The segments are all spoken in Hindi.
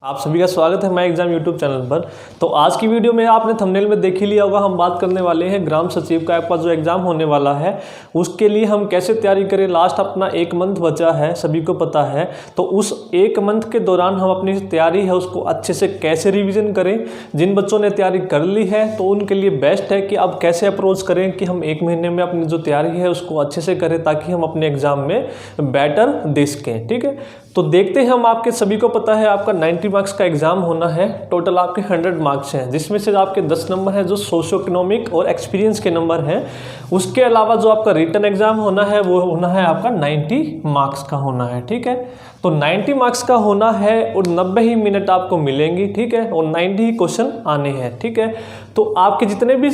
आप सभी का स्वागत है माय एग्जाम यूट्यूब चैनल पर। तो आज की वीडियो में आपने थंबनेल में देख ही लिया होगा, हम बात करने वाले हैं ग्राम सचिव का आपका जो एग्ज़ाम होने वाला है उसके लिए हम कैसे तैयारी करें। लास्ट अपना 1 मंथ बचा है, सभी को पता है। तो उस 1 मंथ के दौरान हम अपनी तैयारी है उसको अच्छे से कैसे रिविज़न करें। जिन बच्चों ने तैयारी कर ली है तो उनके लिए बेस्ट है कि अब कैसे अप्रोच करें कि हम 1 महीने में अपनी जो तैयारी है उसको अच्छे से करें ताकि हम अपने एग्ज़ाम में बेटर दे सकें। ठीक है, तो देखते हैं हम। आपके सभी को पता है आपका 90 मार्क्स का एग्जाम होना है। टोटल आपके 100 मार्क्स हैं, जिसमें से आपके 10 नंबर हैं जो सोशो इकोनॉमिक और एक्सपीरियंस के नंबर हैं। उसके अलावा जो आपका रिटन एग्जाम होना है वो होना है आपका 90 मार्क्स का होना है। ठीक है, तो 90 मार्क्स का होना है और 90 ही मिनट आपको मिलेंगी। ठीक है, और 90 ही क्वेश्चन आने हैं। ठीक है, तो आपके जितने भी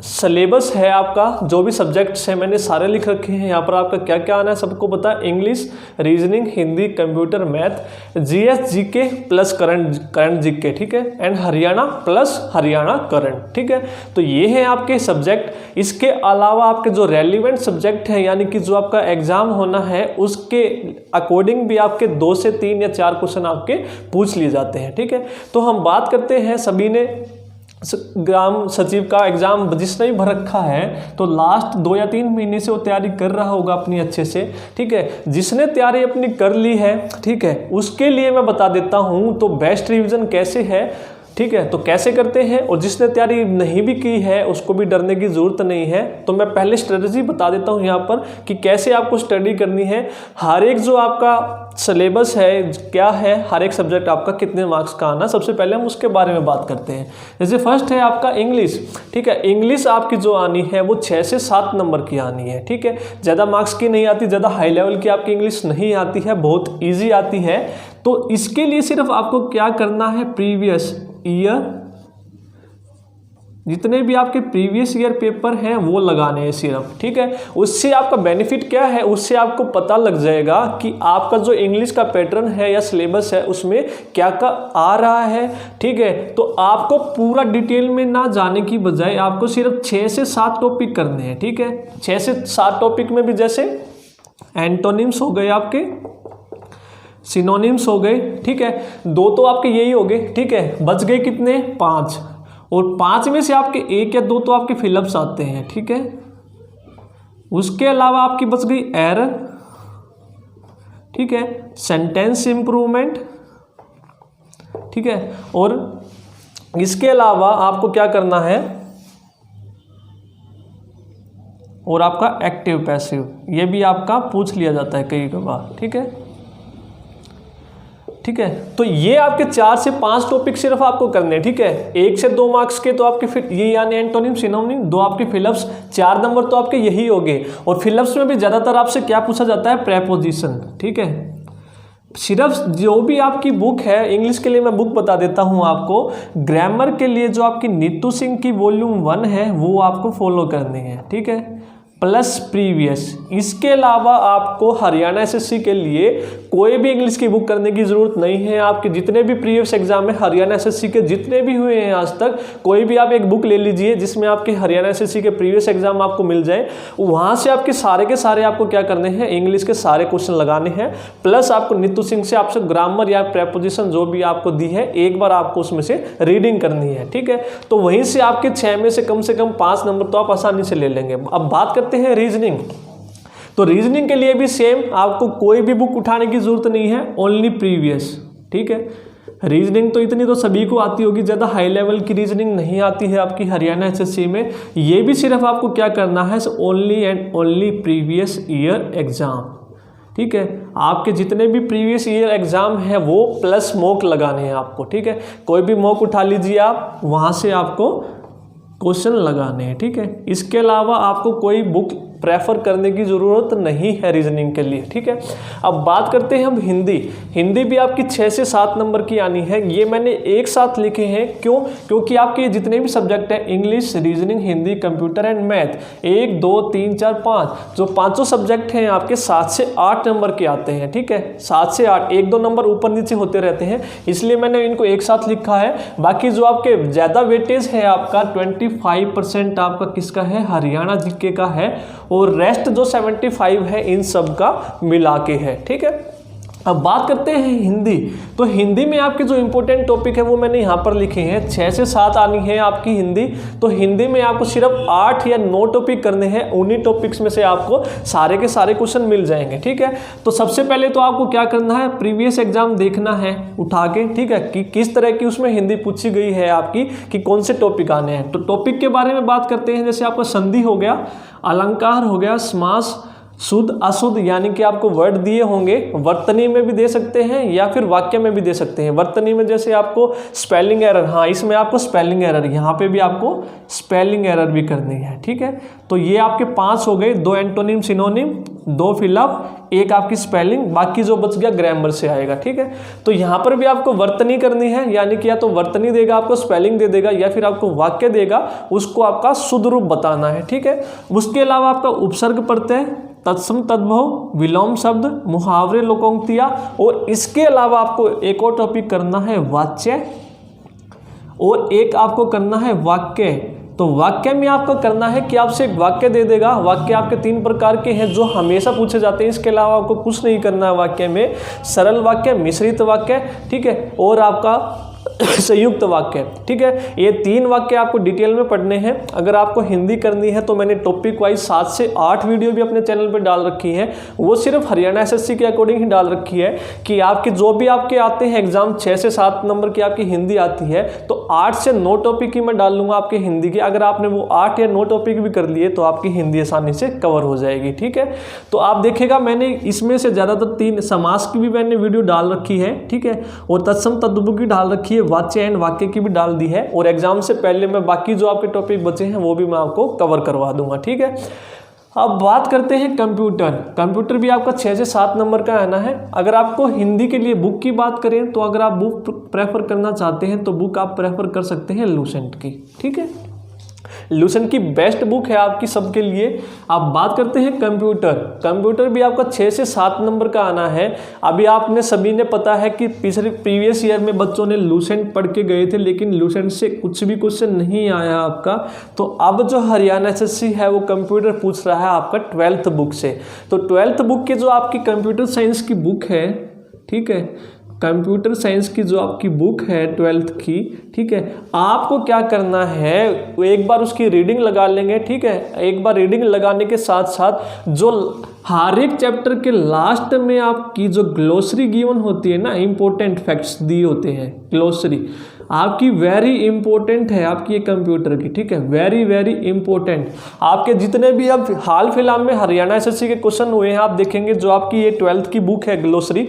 सिलेबस है, आपका जो भी सब्जेक्ट्स हैं मैंने सारे लिख रखे हैं यहाँ पर। आपका क्या क्या आना है सबको पता है। English, reasoning, Hindi, computer, math, GS, GK plus current GK. ठीक है, and Haryana plus Haryana current. ठीक है, तो ये हैं आपके सब्जेक्ट। इसके अलावा आपके जो रेलिवेंट सब्जेक्ट हैं यानी कि जो आपका एग्जाम होना है उसके अकॉर्डिंग भी आपके 2 से 3 या 4 क्वेश्चन आपके पूछ लिए जाते हैं। ठीक है, तो हम बात करते हैं, सभी ने ग्राम सचिव का एग्जाम जिसने ही भर रखा है तो लास्ट 2 या 3 महीने से वो तैयारी कर रहा होगा अपनी अच्छे से। ठीक है, जिसने तैयारी अपनी कर ली है, ठीक है, उसके लिए मैं बता देता हूँ तो बेस्ट रिवीजन कैसे है। ठीक है, तो कैसे करते हैं, और जिसने तैयारी नहीं भी की है उसको भी डरने की ज़रूरत नहीं है। तो मैं पहले स्ट्रेटजी बता देता हूँ यहाँ पर कि कैसे आपको स्टडी करनी है। हर एक जो आपका सिलेबस है क्या है, हर एक सब्जेक्ट आपका कितने मार्क्स का आना, सबसे पहले हम उसके बारे में बात करते हैं। जैसे फर्स्ट है आपका इंग्लिश। ठीक है, इंग्लिश आपकी जो आनी है वो 6 से 7 नंबर की आनी है। ठीक है, ज़्यादा मार्क्स की नहीं आती, ज़्यादा हाई लेवल की आपकी इंग्लिश नहीं आती है, बहुत ईजी आती है। तो इसके लिए सिर्फ आपको क्या करना है, प्रीवियस ईयर जितने भी आपके प्रीवियस ईयर पेपर हैं वो लगाने हैं सिर्फ। ठीक है, उससे आपका बेनिफिट क्या है, उससे आपको पता लग जाएगा कि आपका जो इंग्लिश का पैटर्न है या सिलेबस है उसमें क्या क्या आ रहा है। ठीक है, तो आपको पूरा डिटेल में ना जाने की बजाय आपको सिर्फ 6 से 7 टॉपिक करने हैं। ठीक है, 6 से 7 टॉपिक में भी जैसे एंटोनिम्स हो गए, आपके सिनोनिम्स हो गए। ठीक है, 2 तो आपके यही हो गए। ठीक है, बच गए कितने, 5, और 5 में से आपके 1 या 2 तो आपके फिलअप्स आते हैं। ठीक है, उसके अलावा आपकी बच गई एरर। ठीक है, सेंटेंस इंप्रूवमेंट। ठीक है, और इसके अलावा आपको क्या करना है, और आपका एक्टिव पैसिव, ये भी आपका पूछ लिया जाता है कई बार। ठीक है, ठीक है, तो ये आपके 4 से 5 टॉपिक सिर्फ आपको करने हैं। ठीक है, 1 से 2 मार्क्स के तो आपके ये यानी एंटोनिम, सिनोनिम, 2 आपके फिलअप्स, 4 नंबर तो आपके यही हो गए। और फिलअप्स में भी ज़्यादातर आपसे क्या पूछा जाता है, प्रेपोजिशन। ठीक है, सिर्फ जो भी आपकी बुक है, इंग्लिश के लिए मैं बुक बता देता हूं आपको। ग्रामर के लिए जो आपकी नीतू सिंह की वॉल्यूम 1 है वो आपको फॉलो करनी है। ठीक है, प्लस प्रीवियस। इसके अलावा आपको हरियाणा एसएससी के लिए कोई भी इंग्लिश की बुक करने की ज़रूरत नहीं है। आपके जितने भी प्रीवियस एग्जाम है हरियाणा एसएससी के जितने भी हुए हैं आज तक, कोई भी आप एक बुक ले लीजिए जिसमें आपके हरियाणा एसएससी के प्रीवियस एग्जाम आपको मिल जाए। वहाँ से आपके सारे के सारे आपको क्या करने हैं, इंग्लिश के सारे क्वेश्चन लगाने हैं। प्लस आपको नीतू सिंह से आपसे ग्रामर या प्रेपोजिशन जो भी आपको दी है एक बार आपको उसमें से रीडिंग करनी है। ठीक है, तो वहीं से आपके 6 में से कम 5 नंबर तो आप आसानी से ले लेंगे। अब बात करते हैं रीजनिंग। तो रीजनिंग के लिए भी सेम, आपको कोई भी बुक उठाने की जरूरत नहीं है, ओनली प्रीवियस। ठीक है, रीजनिंग तो इतनी तो सभी को आती होगी, ज़्यादा हाई लेवल की रीजनिंग नहीं आती है आपकी हरियाणा एसएससी में। ये भी सिर्फ आपको क्या करना है, only and only previous year exam. ठीक है, आपके जितने भी प्रीवियस ईयर एग्जाम है वो प्लस मॉक लगाने हैं आपको। ठीक है, कोई भी मॉक उठा लीजिए आप, वहाँ से आपको क्वेश्चन लगाने हैं। ठीक है, इसके अलावा आपको कोई बुक प्रेफर करने की ज़रूरत नहीं है रीजनिंग के लिए। ठीक है, अब बात करते हैं हम हिंदी। हिंदी भी आपकी 6 से 7 नंबर की आनी है। ये मैंने एक साथ लिखे हैं, क्यों, क्योंकि आपके जितने भी सब्जेक्ट हैं, English, reasoning, Hindi, computer and math, 1 2 3 4 5, जो 5 सब्जेक्ट हैं आपके 7 से 8 नंबर के आते हैं। ठीक है, 7 से 8, 1 2 नंबर ऊपर नीचे होते रहते हैं, इसलिए मैंने इनको एक साथ लिखा है। बाकी जो आपके ज़्यादा वेटेज है आपका 25% आपका किसका है, हरियाणा जीके का है, और रेस्ट जो 75 है इन सब का मिला के है। ठीक है, अब बात करते हैं हिंदी। तो हिंदी में आपके जो इंपॉर्टेंट टॉपिक है वो मैंने यहाँ पर लिखे हैं, 6 से 7 आनी है आपकी हिंदी। तो हिंदी में आपको सिर्फ 8 या 9 टॉपिक करने हैं, उन्हीं टॉपिक्स में से आपको सारे के सारे क्वेश्चन मिल जाएंगे, ठीक है। तो सबसे पहले तो आपको क्या करना है, प्रीवियस एग्जाम देखना है उठा के, ठीक है, कि किस तरह की उसमें हिंदी पूछी गई है आपकी, कि कौन से टॉपिक आने हैं। तो टॉपिक के बारे में बात करते हैं, जैसे आपका संधि हो गया, अलंकार हो गया, समास, शुद्ध अशुद्ध यानी कि आपको वर्ड दिए होंगे, वर्तनी में भी दे सकते हैं या फिर वाक्य में भी दे सकते हैं। वर्तनी में जैसे आपको स्पेलिंग एरर, हाँ इसमें आपको स्पेलिंग एरर, यहाँ पे भी आपको स्पेलिंग एरर भी करनी है, ठीक है। तो ये आपके 5 हो गए, 2 एंटोनिम सिनोनिम, 2 फिलअप, 1 आपकी स्पेलिंग, बाकी जो बच गया ग्रामर से आएगा, ठीक है। तो यहाँ पर भी आपको वर्तनी करनी है, यानी कि या तो वर्तनी देगा आपको, स्पेलिंग दे देगा, या फिर आपको वाक्य देगा, उसको आपका शुद्ध रूप बताना है, ठीक है। उसके अलावा आपका उपसर्ग प्रत्यय, तत्सम तद्भव, विलोम शब्द, मुहावरे, लोकोक्तियाँ, और इसके अलावा आपको एक और टॉपिक करना है वाच्य, और एक आपको करना है वाक्य। तो वाक्य में आपको करना है कि आपसे एक वाक्य दे देगा, वाक्य आपके 3 प्रकार के हैं जो हमेशा पूछे जाते हैं, इसके अलावा आपको कुछ नहीं करना है वाक्य में, सरल वाक्य, मिश्रित वाक्य, ठीक है, और आपका संयुक्त वाक्य, ठीक है। ये 3 वाक्य आपको डिटेल में पढ़ने हैं। अगर आपको हिंदी करनी है तो मैंने टॉपिक वाइज 7 से 8 वीडियो भी अपने चैनल पे डाल रखी है, वो सिर्फ हरियाणा एसएससी के अकॉर्डिंग ही डाल रखी है, कि आपके जो भी आपके आते हैं एग्जाम 6 से 7 नंबर की आपकी हिंदी आती है, तो 8 से 9 टॉपिक ही मैं डाल लूँगा आपके हिंदी के। अगर आपने वो 8 या 9 टॉपिक भी कर लिए तो आपकी हिंदी आसानी से कवर हो जाएगी, ठीक है। तो आप देखिएगा मैंने इसमें से ज़्यादातर 3 समास की भी मैंने वीडियो डाल रखी है, ठीक है, और तत्सम तद्भव की डाल रखी है, वाच्य एंड वाक्य की भी डाल दी है, और एग्जाम से पहले मैं बाकी जो आपके टॉपिक बचे हैं वो भी मैं आपको कवर करवा दूंगा, ठीक है। अब बात करते हैं कंप्यूटर। कंप्यूटर भी आपका 6 से 7 नंबर का आना है। अगर आपको हिंदी के लिए बुक की बात करें तो अगर आप बुक प्रेफर करना चाहते हैं तो बुक आप प्रेफर कर सकते हैं लूसेंट की, ठीक है। लूसेंट की बेस्ट बुक है आपकी सबके लिए। आप बात करते हैं कंप्यूटर। कंप्यूटर भी आपका 6 से 7 नंबर का आना है। अभी आपने सभी ने पता है कि प्रीवियस ईयर में बच्चों ने लूसेंट पढ़ के गए थे, लेकिन लूसेंट से कुछ भी क्वेश्चन नहीं आया आपका। तो अब जो हरियाणा एसएससी है वो कंप्यूटर पूछ रहा है आपका 12th बुक से। तो 12th बुक की जो आपकी कंप्यूटर साइंस की बुक है, ठीक है, कंप्यूटर साइंस की जो आपकी बुक है 12th की, ठीक है, आपको क्या करना है, एक बार उसकी रीडिंग लगा लेंगे, ठीक है। एक बार रीडिंग लगाने के साथ साथ जो हर एक चैप्टर के लास्ट में आपकी जो ग्लोसरी गिवन होती है ना, इंपॉर्टेंट फैक्ट्स दिए होते हैं, ग्लोसरी आपकी वेरी इंपॉर्टेंट है आपकी ये कंप्यूटर की, ठीक है, वेरी वेरी इंपॉर्टेंट। आपके जितने भी अब हाल फिलहाल में हरियाणा एसएससी के क्वेश्चन हुए हैं, आप देखेंगे जो आपकी ये 12th की बुक है ग्लोसरी,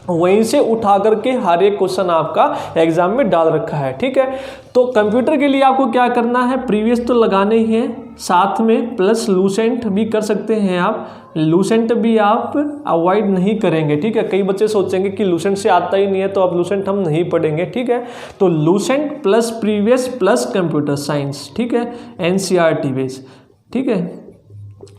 वहीं से उठा करके हर एक क्वेश्चन आपका एग्जाम में डाल रखा है, ठीक है। तो कंप्यूटर के लिए आपको क्या करना है, प्रीवियस तो लगाने ही है, साथ में प्लस लूसेंट भी कर सकते हैं आप। लूसेंट भी आप अवॉइड नहीं करेंगे, ठीक है। कई बच्चे सोचेंगे कि लूसेंट से आता ही नहीं है तो अब लूसेंट हम नहीं पढ़ेंगे, ठीक है। तो Lucent plus previous plus computer science, ठीक है, एनसीईआरटी बेस, ठीक है।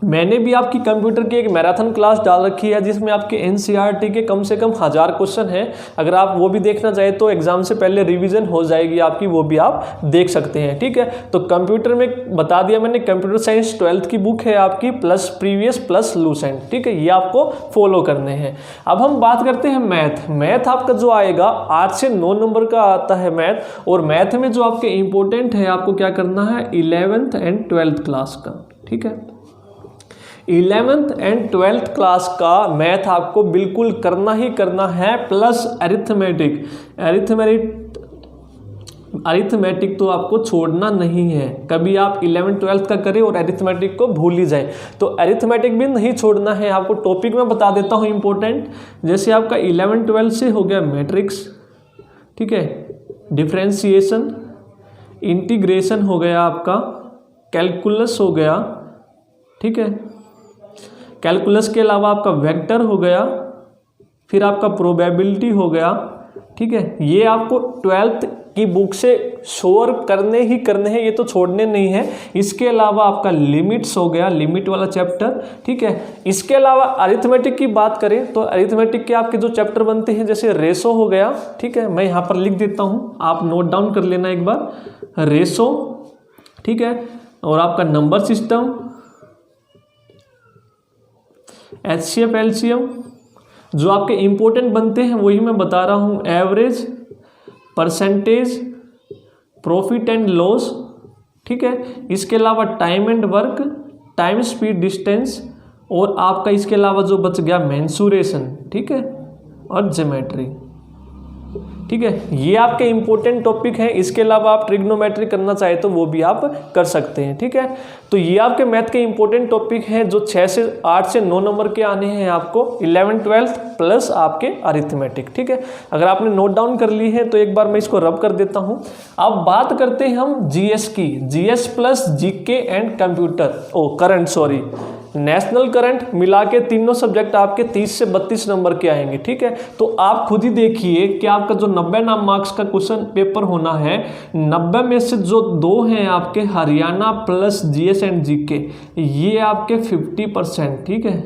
मैंने भी आपकी कंप्यूटर की एक मैराथन क्लास डाल रखी है जिसमें आपके एनसीईआरटी के कम से कम 1000 क्वेश्चन हैं। अगर आप वो भी देखना चाहें तो एग्जाम से पहले रिवीजन हो जाएगी आपकी, वो भी आप देख सकते हैं, ठीक है। तो कंप्यूटर में बता दिया मैंने, कंप्यूटर साइंस 12th की बुक है आपकी, प्लस प्रीवियस प्लस लूसेंट, ठीक है, ये आपको फॉलो करने हैं। अब हम बात करते हैं मैथ। मैथ आपका जो आएगा 8 से 9 नंबर का आता है मैथ, और मैथ में जो आपके इंपॉर्टेंट है आपको क्या करना है, 11th एंड 12th क्लास का, ठीक है। 11th एंड 12th क्लास का मैथ आपको बिल्कुल करना ही करना है, प्लस अरिथमेटिक। अरिथमेटिक तो आपको छोड़ना नहीं है, कभी आप 11th 12th का करें और अरिथमेटिक को भूल ही जाए, तो अरिथमेटिक भी नहीं छोड़ना है आपको। टॉपिक में बता देता हूँ इंपॉर्टेंट, जैसे आपका 11 12 से हो गया मैट्रिक्स, ठीक है, डिफरेंशिएशन, इंटीग्रेशन हो गया आपका, कैलकुलस हो गया, ठीक है, कैलकुलस के अलावा आपका वेक्टर हो गया, फिर आपका प्रोबेबिलिटी हो गया, ठीक है। ये आपको 12th की बुक से श्योर करने ही करने हैं, ये तो छोड़ने नहीं है। इसके अलावा आपका लिमिट्स हो गया, लिमिट वाला चैप्टर, ठीक है। इसके अलावा अरिथमेटिक की बात करें तो अरिथमेटिक के आपके जो चैप्टर बनते हैं, जैसे रेशो हो गया, ठीक है, मैं यहाँ पर लिख देता हूँ, आप नोट डाउन कर लेना एक बार, रेशो, ठीक है, और आपका नंबर सिस्टम, HCF एलसीएम, जो आपके इंपॉर्टेंट बनते हैं वही मैं बता रहा हूँ, average, percentage, profit and loss, ठीक है। इसके अलावा time and work, time speed distance, और आपका इसके अलावा जो बच गया मेंसुरेशन, ठीक है, और ज्योमेट्री, ठीक है। ये आपके इंपॉर्टेंट टॉपिक हैं। इसके अलावा आप ट्रिग्नोमेट्री करना चाहे तो वो भी आप कर सकते हैं, ठीक है। तो ये आपके मैथ के इंपॉर्टेंट टॉपिक हैं जो 6 से 8 से 9 नंबर के आने हैं आपको 11th 12th प्लस आपके अरिथमेटिक, ठीक है। अगर आपने नोट डाउन कर ली है तो एक बार मैं इसको रब कर देता हूँ। अब बात करते हैं हम जीएस की, GS plus GK and computer current, sorry, national current मिला के तीनों सब्जेक्ट आपके 30 से 32 नंबर के आएंगे, ठीक है। तो आप खुद ही देखिए कि आपका जो 90 मार्क्स का क्वेश्चन पेपर होना है, 90 में से जो 2 हैं आपके Haryana plus GS and GK, ये आपके 50%, ठीक है।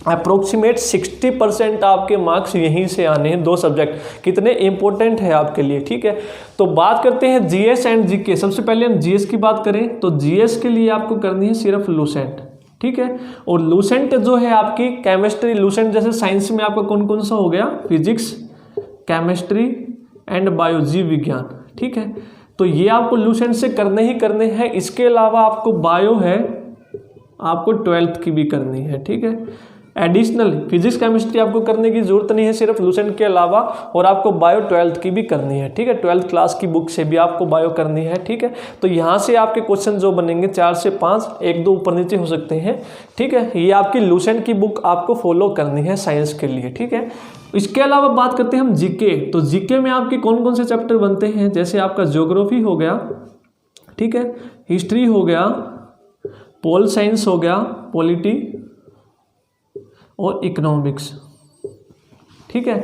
अप्रोक्सीमेट 60% आपके मार्क्स यहीं से आने हैं, 2 सब्जेक्ट कितने इंपॉर्टेंट है आपके लिए, ठीक है। तो बात करते हैं जीएस एंड जीके। सबसे पहले हम जीएस की बात करें तो जीएस के लिए आपको करनी है सिर्फ लूसेंट, ठीक है। और लूसेंट जो है आपकी केमिस्ट्री, लूसेंट जैसे साइंस में आपका कौन कौन सा हो गया, फिजिक्स, केमिस्ट्री एंड बायो, जीव विज्ञान, ठीक है। तो ये आपको लूसेंट से करने ही करने हैं। इसके अलावा आपको बायो है, आपको 12th की भी करनी है, ठीक है। एडिशनल फिजिक्स केमिस्ट्री आपको करने की जरूरत नहीं है सिर्फ लूसेंट के अलावा, और आपको बायो 12th की भी करनी है, ठीक है। 12th क्लास की बुक से भी आपको बायो करनी है, ठीक है। तो यहाँ से आपके क्वेश्चन जो बनेंगे 4 से 5, 1-2 ऊपर नीचे हो सकते हैं, ठीक है। ये आपकी लूसेंट की बुक आपको फॉलो करनी है साइंस के लिए, ठीक है। इसके अलावा बात करते हैं हम जीके। तो जीके में आपके कौन कौन से चैप्टर बनते हैं, जैसे आपका ज्योग्राफी हो गया, ठीक है, हिस्ट्री हो गया, पोल साइंस हो गया, पॉलिटी और इकोनॉमिक्स, ठीक है।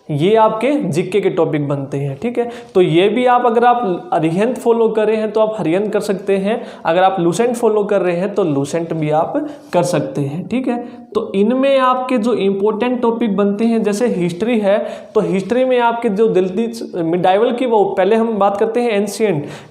ये आपके जीके के टॉपिक बनते हैं, ठीक है। तो ये भी आप अगर आप अरिहंत फॉलो कर रहे हैं तो आप हरिहंत कर सकते हैं, अगर आप लूसेंट फॉलो कर रहे हैं तो लूसेंट भी आप कर सकते हैं, ठीक है। तो इनमें आपके जो इंपॉर्टेंट टॉपिक बनते हैं, जैसे हिस्ट्री है तो हिस्ट्री में आपके जो दिल्ली मिडाइवल की, वो पहले हम बात करते हैं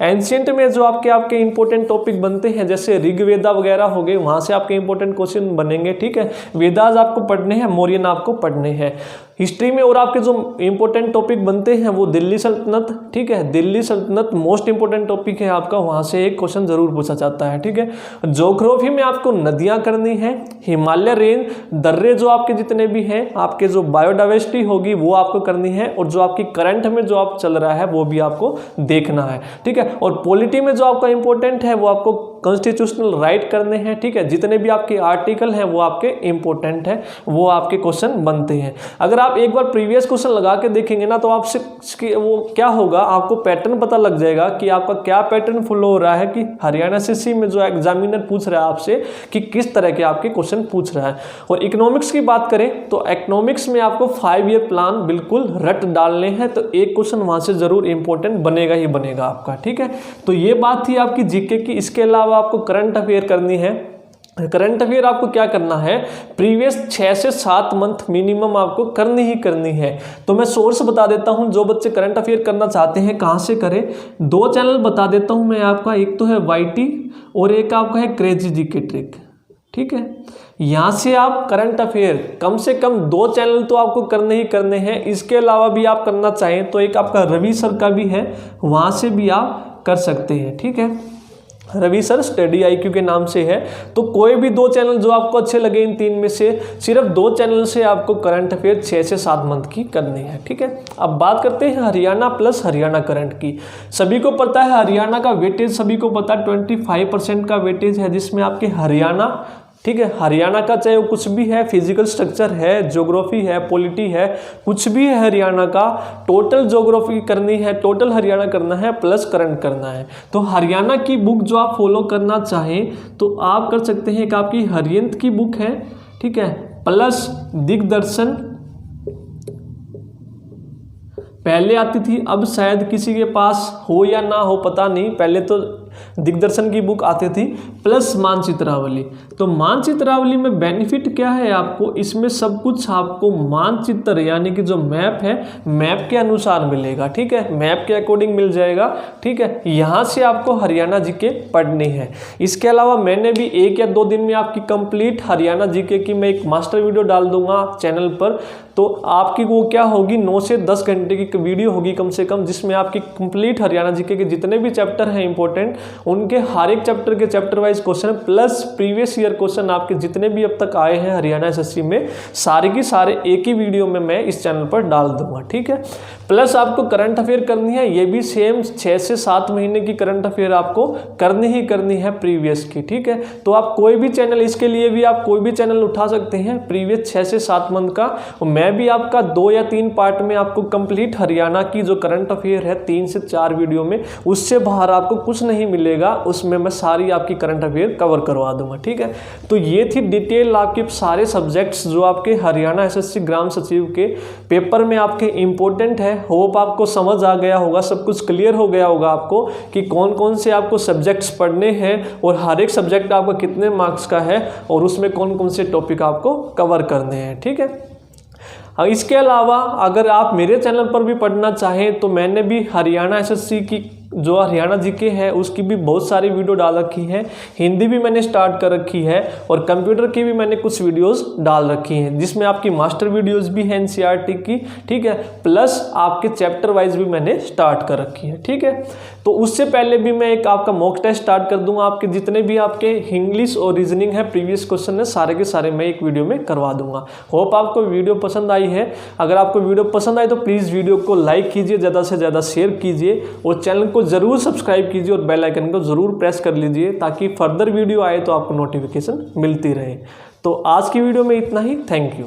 एंशिएंट में जो आपके इंपॉर्टेंट टॉपिक बनते हैं, जैसे ऋग्वेदा वगैरह हो गए, वहाँ से आपके इंपॉर्टेंट क्वेश्चन बनेंगे, ठीक है। वेदास आपको पढ़ने हैं, मौर्यन आपको पढ़ने हैं हिस्ट्री में। और आपके जो इंपॉर्टेंट टॉपिक बनते हैं वो दिल्ली सल्तनत, ठीक है, दिल्ली सल्तनत मोस्ट इंपॉर्टेंट टॉपिक है आपका, वहाँ से एक क्वेश्चन जरूर पूछा जाता है, ठीक है। ज्योग्राफी में आपको नदियाँ करनी है, हिमालय रेंज, दर्रे जो आपके जितने भी हैं, आपके जो बायोडाइवर्सिटी होगी वो आपको करनी है, और जो आपकी करंट में जो आप चल रहा है वो भी आपको देखना है, ठीक है। और पॉलिटी में जो आपका इंपॉर्टेंट है वो आपको कॉन्स्टिट्यूशनल राइट करने हैं, ठीक है। जितने भी आपके आर्टिकल हैं वो आपके इंपॉर्टेंट है, वो आपके क्वेश्चन बनते हैं। अगर आप एक बार प्रीवियस क्वेश्चन लगा के देखेंगे ना तो आपसे वो क्या होगा, आपको पैटर्न पता लग जाएगा कि आपका क्या पैटर्न फॉलो हो रहा है, कि हरियाणा एसएससी में जो एग्जामिनर पूछ रहा है आपसे कि किस तरह के आपके क्वेश्चन पूछ रहा है। और इकोनॉमिक्स की बात करें तो इकोनॉमिक्स में आपको 5 ईयर प्लान बिल्कुल रट डालने हैं, तो एक क्वेश्चन वहां से जरूर इंपॉर्टेंट बनेगा ही बनेगा आपका, ठीक है। तो ये बात थी आपकी जीके की। इसके अलावा आपको करंट अफेयर करनी है। करंट अफेयर आपको क्या करना है, प्रीवियस 6 से 7 मंथ मिनिमम आपको करनी ही करनी है। तो मैं सोर्स बता देता हूं, जो बच्चे करंट अफेयर करना चाहते हैं कहां से करें। 2 चैनल बता देता हूं मैं आपका, एक तो है वाईटी और एक आपका है क्रेजी जीके ट्रिक, ठीक है। यहाँ से आप करंट अफेयर कम से कम 2 चैनल तो आपको करने ही करने हैं। इसके अलावा भी आप करना चाहें तो एक आपका रवि सर का भी है, वहाँ से भी आप कर सकते हैं, ठीक है। रवि सर स्टडी IQ के नाम से है। तो कोई भी 2 चैनल जो आपको अच्छे लगे इन 3 में से, सिर्फ 2 चैनल से आपको करंट अफेयर 6 से 7 मंथ की करनी है, ठीक है। अब बात करते हैं हरियाणा प्लस हरियाणा करंट की। सभी को पता है हरियाणा का वेटेज, सभी को पता है 25% का वेटेज है, जिसमें आपके हरियाणा, ठीक है, हरियाणा का चाहे वो कुछ भी है, फिजिकल स्ट्रक्चर है, ज्योग्राफी है, पॉलिटी है, कुछ भी है हरियाणा का, टोटल ज्योग्राफी करनी है, टोटल हरियाणा करना है, प्लस करंट करना है। तो हरियाणा की बुक जो आप फॉलो करना चाहें तो आप कर सकते हैं। एक आपकी हरियंत की बुक है, ठीक है, प्लस दिग्दर्शन पहले आती थी, अब शायद किसी के पास हो या ना हो पता नहीं, पहले तो दिग्दर्शन की बुक आती थी, प्लस मानचित्रावली। तो मानचित्रावली में बेनिफिट क्या है आपको, इसमें सब कुछ आपको मानचित्र यानी कि जो मैप है मैप के अनुसार मिलेगा, ठीक है, मैप के अकॉर्डिंग मिल जाएगा, ठीक है। यहाँ से आपको हरियाणा जीके पढ़नी है। इसके अलावा मैंने भी 1 या 2 दिन में आपकी कंप्लीट हरियाणा जीके की मैं एक मास्टर वीडियो डाल दूंगा चैनल पर। तो आपकी वो क्या होगी, 9 से 10 घंटे की वीडियो होगी कम से कम, जिसमें आपकी कंप्लीट हरियाणा जीके के जितने भी चैप्टर हैं इंपॉर्टेंट, उनके हर एक चैप्टर के chapter wise question plus previous year question आपके जितने भी अब तक आए हैं हरियाणा एसएससी में, सारे की सारे एक ही वीडियो में मैं इस चैनल पर डाल दूंगा, ठीक है। प्लस आपको करंट अफेयर करनी है, ये भी सेम 6 से 7 महीने की करंट अफेयर आपको करनी ही करनी है प्रीवियस की, ठीक है। तो आप कोई भी चैनल, इसके लिए भी आप कोई भी चैनल उठा सकते हैं प्रीवियस 6 से 7 मंथ का। मैं भी आपका 2 या 3 पार्ट में आपको कंप्लीट हरियाणा की जो करंट अफेयर है 3 से 4 वीडियो में, उससे बाहर आपको कुछ नहीं मिलेगा, उसमें मैं सारी आपकी करंट अफेयर कवर करवा दूंगा, ठीक है। तो ये थी डिटेल आपके सारे सब्जेक्ट्स जो आपके हरियाणा एसएससी ग्राम सचिव के पेपर में आपके इंपॉर्टेंट है। होप आपको समझ आ गया होगा, सब कुछ क्लियर हो गया होगा आपको कि कौन कौन से आपको सब्जेक्ट्स पढ़ने हैं और हर एक सब्जेक्ट आपका कितने मार्क्स का है और उसमें कौन कौन से टॉपिक आपको कवर करने हैं, ठीक है। इसके अलावा अगर आप मेरे चैनल पर भी पढ़ना चाहें तो मैंने भी हरियाणा एसएससी की जो हरियाणा जीके है उसकी भी बहुत सारी वीडियो डाल रखी है, हिंदी भी मैंने स्टार्ट कर रखी है और कंप्यूटर की भी मैंने कुछ वीडियोस डाल रखी हैं, जिसमें आपकी मास्टर वीडियोस भी हैं एनसीईआरटी की, ठीक है, प्लस आपके चैप्टर वाइज भी मैंने स्टार्ट कर रखी है, ठीक है। तो उससे पहले भी मैं एक आपका मॉक टेस्ट स्टार्ट कर दूंगा, आपके जितने भी आपके इंग्लिश और रीजनिंग है प्रीवियस क्वेश्चन है सारे के सारे मैं एक वीडियो में करवा दूंगा। होप आपको वीडियो पसंद आई है। अगर आपको वीडियो पसंद आई तो प्लीज़ वीडियो को लाइक कीजिए, ज़्यादा से ज़्यादा शेयर कीजिए और चैनल को ज़रूर सब्सक्राइब कीजिए और बेल आइकन को ज़रूर प्रेस कर लीजिए ताकि फर्दर वीडियो आए तो आपको नोटिफिकेशन मिलती रहे। तो आज की वीडियो में इतना ही। Thank you.